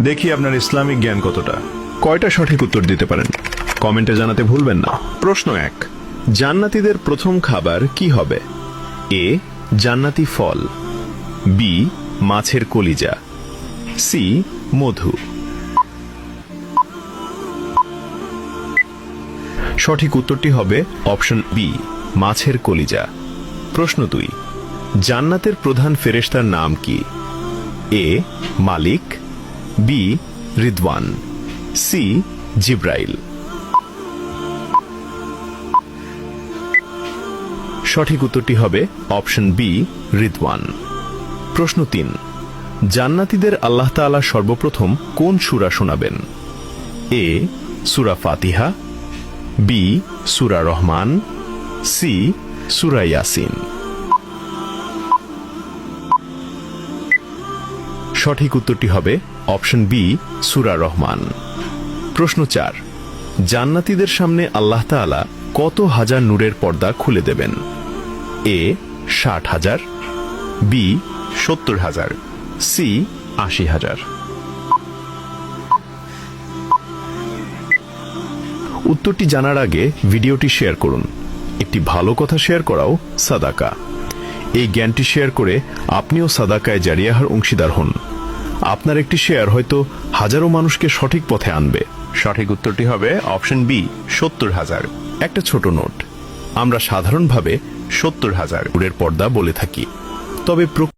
দেখি আপনার ইসলামিক জ্ঞান কতটা। কয়টা সঠিক উত্তর দিতে পারেন কমেন্টে জানাতে ভুলবেন না। প্রশ্ন 1, জান্নাতীদের প্রথম খাবার কি হবে? এ, জান্নাতি ফল, বি, মাছের কলিজা, সি, মধু। সঠিক উত্তরটি হবে অপশন বি, মাছের কলিজা। প্রশ্ন 2, জান্নাতের প্রধান ফেরেশতার নাম কি? এ, মালিক, বি, রিদওয়ান, সি, জিব্রাইল। সঠিক উত্তরটি হবে অপশন বি, রিদওয়ান। প্রশ্ন 3, জান্নাতীদের আল্লাহ তাআলা সর্বপ্রথম কোন সূরা শোনাবেন? এ, সূরা ফাতিহা, বি, সূরা রহমান, সি, সূরা ইয়াসিন। সঠিক উত্তরটি হবে অপশন বি, সূরা রহমান। প্রশ্ন 4, জান্নাতীদের সামনে আল্লাহ তাআলা কত হাজার নূরের পর্দা খুলে দেবেন? এ, 60,000, বি, 70,000, সি, 80,000। উত্তরটি জানার আগে ভিডিওটি শেয়ার করুন। একটি ভালো কথা শেয়ার করাও সাদাকা। এই জ্ঞানটি শেয়ার করে আপনিও সাদাকায় জারিয়াহার অংশীদার হন। আপনার একটি শেয়ার হয়তো হাজারো মানুষকে সঠিক পথে আনবে। সঠিক উত্তরটি হবে অপশন বি, 70,000। একটা ছোট নোট, আমরা সাধারণভাবে 70,000 নূরের পর্দা বলে থাকি, তবে